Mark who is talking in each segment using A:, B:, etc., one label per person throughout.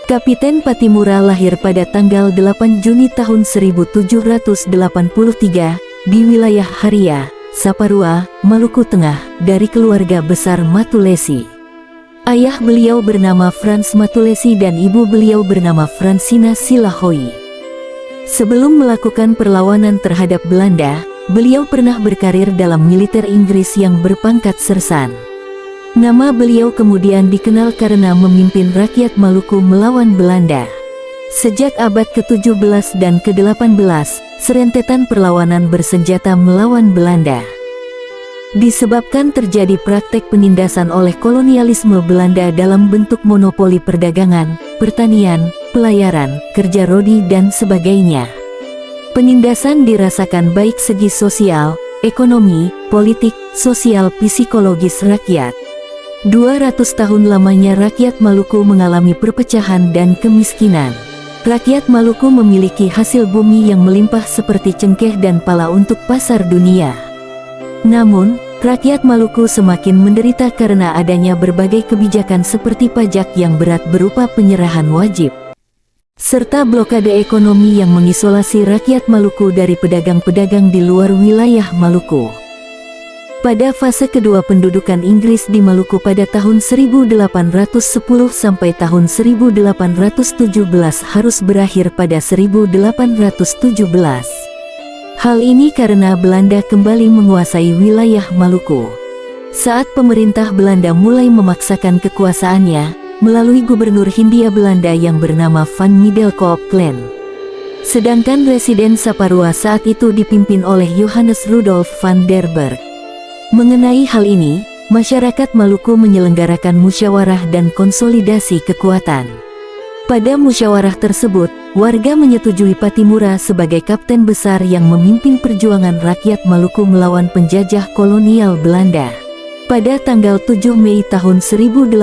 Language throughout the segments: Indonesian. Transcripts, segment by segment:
A: Kapiten Pattimura lahir pada tanggal 8 Juni tahun 1783 di wilayah Haria, Saparua, Maluku Tengah, dari keluarga besar Matulesi. Ayah beliau bernama Frans Matulesi dan ibu beliau bernama Fransina Silahoi. Sebelum melakukan perlawanan terhadap Belanda, beliau pernah berkarir dalam militer Inggris yang berpangkat sersan. Nama beliau kemudian dikenal karena memimpin rakyat Maluku melawan Belanda. Sejak abad ke-17 dan ke-18, serentetan perlawanan bersenjata melawan Belanda. Disebabkan terjadi praktek penindasan oleh kolonialisme Belanda dalam bentuk monopoli perdagangan, pertanian, pelayaran, kerja rodi dan sebagainya. Penindasan dirasakan baik segi sosial, ekonomi, politik, sosial, psikologis rakyat. 200 tahun lamanya rakyat Maluku mengalami perpecahan dan kemiskinan. Rakyat Maluku memiliki hasil bumi yang melimpah seperti cengkeh dan pala untuk pasar dunia. Namun, rakyat Maluku semakin menderita karena adanya berbagai kebijakan seperti pajak yang berat berupa penyerahan wajib, serta blokade ekonomi yang mengisolasi rakyat Maluku dari pedagang-pedagang di luar wilayah Maluku. Pada fase kedua pendudukan Inggris di Maluku pada tahun 1810 sampai tahun 1817 harus berakhir pada 1817. Hal ini karena Belanda kembali menguasai wilayah Maluku. Saat pemerintah Belanda mulai memaksakan kekuasaannya melalui gubernur Hindia Belanda yang bernama Van Middelkoop Clan. Sedangkan residen Saparua saat itu dipimpin oleh Johannes Rudolf van der Berg. Mengenai hal ini, masyarakat Maluku menyelenggarakan musyawarah dan konsolidasi kekuatan. Pada musyawarah tersebut, warga menyetujui Pattimura sebagai kapten besar yang memimpin perjuangan rakyat Maluku melawan penjajah kolonial Belanda. Pada tanggal 7 Mei tahun 1817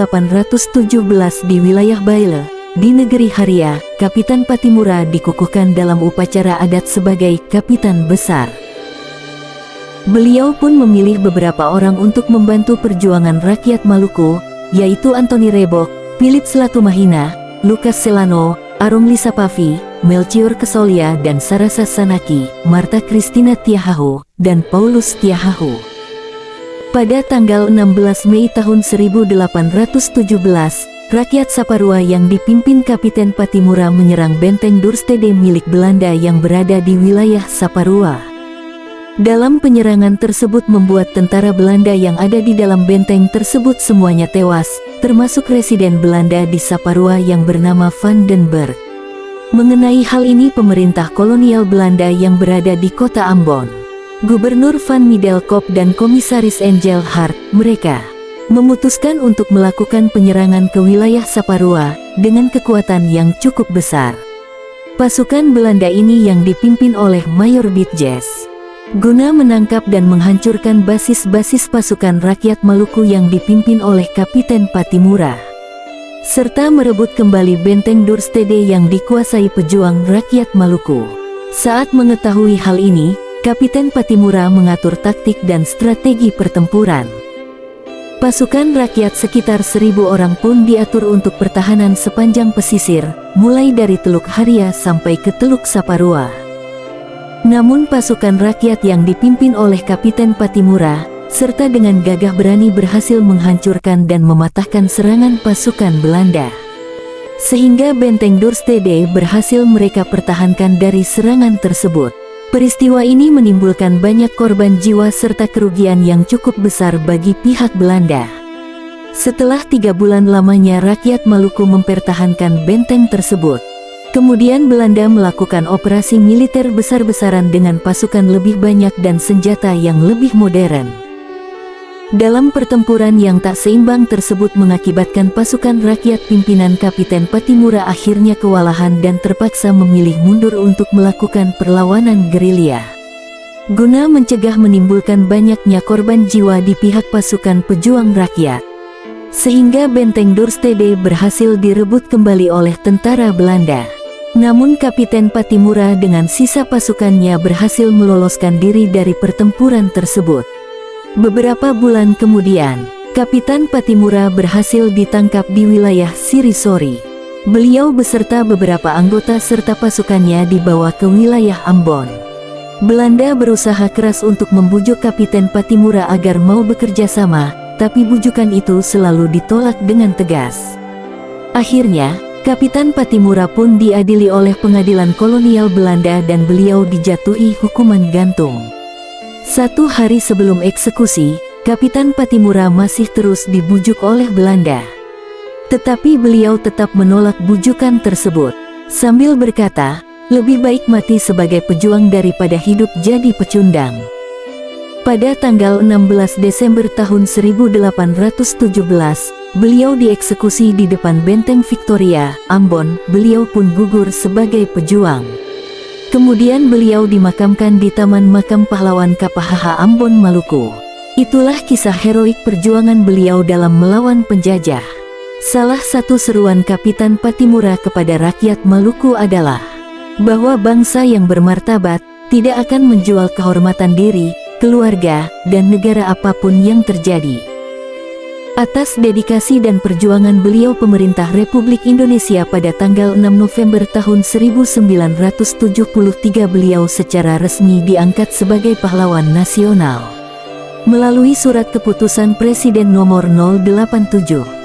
A: di wilayah Baile, di negeri Haria, Kapitan Pattimura dikukuhkan dalam upacara adat sebagai Kapitan Besar. Beliau pun memilih beberapa orang untuk membantu perjuangan rakyat Maluku, yaitu Antoni Rebok, Philip Selatumahina, Lukas Selano, Arong Lisapavi, Melchior Kesolia dan Sarasa Sanaki, Marta Christina Tiahahu, dan Paulus Tiahahu. Pada tanggal 16 Mei tahun 1817, rakyat Saparua yang dipimpin Kapiten Pattimura menyerang benteng Dorstede milik Belanda yang berada di wilayah Saparua. Dalam penyerangan tersebut membuat tentara Belanda yang ada di dalam benteng tersebut semuanya tewas, termasuk residen Belanda di Saparua yang bernama Van den Berg. Mengenai hal ini pemerintah kolonial Belanda yang berada di kota Ambon, Gubernur Van Middelkoop dan Komisaris Angel Hart, mereka memutuskan untuk melakukan penyerangan ke wilayah Saparua dengan kekuatan yang cukup besar. Pasukan Belanda ini yang dipimpin oleh Mayor Bitjes, guna menangkap dan menghancurkan basis-basis pasukan rakyat Maluku yang dipimpin oleh Kapiten Pattimura, serta merebut kembali benteng Dorstede yang dikuasai pejuang rakyat Maluku. Saat mengetahui hal ini, Kapiten Pattimura mengatur taktik dan strategi pertempuran. Pasukan rakyat sekitar 1000 orang pun diatur untuk pertahanan sepanjang pesisir, mulai dari Teluk Haria sampai ke Teluk Saparua. Namun pasukan rakyat yang dipimpin oleh Kapiten Pattimura, serta dengan gagah berani berhasil menghancurkan dan mematahkan serangan pasukan Belanda. Sehingga benteng Dorstede berhasil mereka pertahankan dari serangan tersebut. Peristiwa ini menimbulkan banyak korban jiwa serta kerugian yang cukup besar bagi pihak Belanda. Setelah 3 bulan lamanya rakyat Maluku mempertahankan benteng tersebut, kemudian Belanda melakukan operasi militer besar-besaran dengan pasukan lebih banyak dan senjata yang lebih modern. Dalam pertempuran yang tak seimbang tersebut mengakibatkan pasukan rakyat pimpinan Kapiten Pattimura akhirnya kewalahan dan terpaksa memilih mundur untuk melakukan perlawanan gerilya. Guna mencegah menimbulkan banyaknya korban jiwa di pihak pasukan pejuang rakyat, sehingga benteng Dorstede berhasil direbut kembali oleh tentara Belanda. Namun Kapiten Pattimura dengan sisa pasukannya berhasil meloloskan diri dari pertempuran tersebut. Beberapa bulan kemudian, Kapitan Pattimura berhasil ditangkap di wilayah Sirisori. Beliau beserta beberapa anggota serta pasukannya dibawa ke wilayah Ambon. Belanda berusaha keras untuk membujuk Kapiten Pattimura agar mau bekerja sama, tapi bujukan itu selalu ditolak dengan tegas. Akhirnya, Kapitan Pattimura pun diadili oleh pengadilan kolonial Belanda dan beliau dijatuhi hukuman gantung. 1 hari sebelum eksekusi, Kapitan Pattimura masih terus dibujuk oleh Belanda. Tetapi beliau tetap menolak bujukan tersebut, sambil berkata, lebih baik mati sebagai pejuang daripada hidup jadi pecundang. Pada tanggal 16 Desember tahun 1817, beliau dieksekusi di depan Benteng Victoria, Ambon. Beliau pun gugur sebagai pejuang. Kemudian beliau dimakamkan di Taman Makam Pahlawan KPHH Ambon, Maluku. Itulah kisah heroik perjuangan beliau dalam melawan penjajah. Salah satu seruan Kapitan Pattimura kepada rakyat Maluku adalah bahwa bangsa yang bermartabat tidak akan menjual kehormatan diri, keluarga, dan negara apapun yang terjadi. Atas dedikasi dan perjuangan beliau, pemerintah Republik Indonesia pada tanggal 6 November tahun 1973 beliau secara resmi diangkat sebagai pahlawan nasional melalui surat keputusan Presiden nomor 087.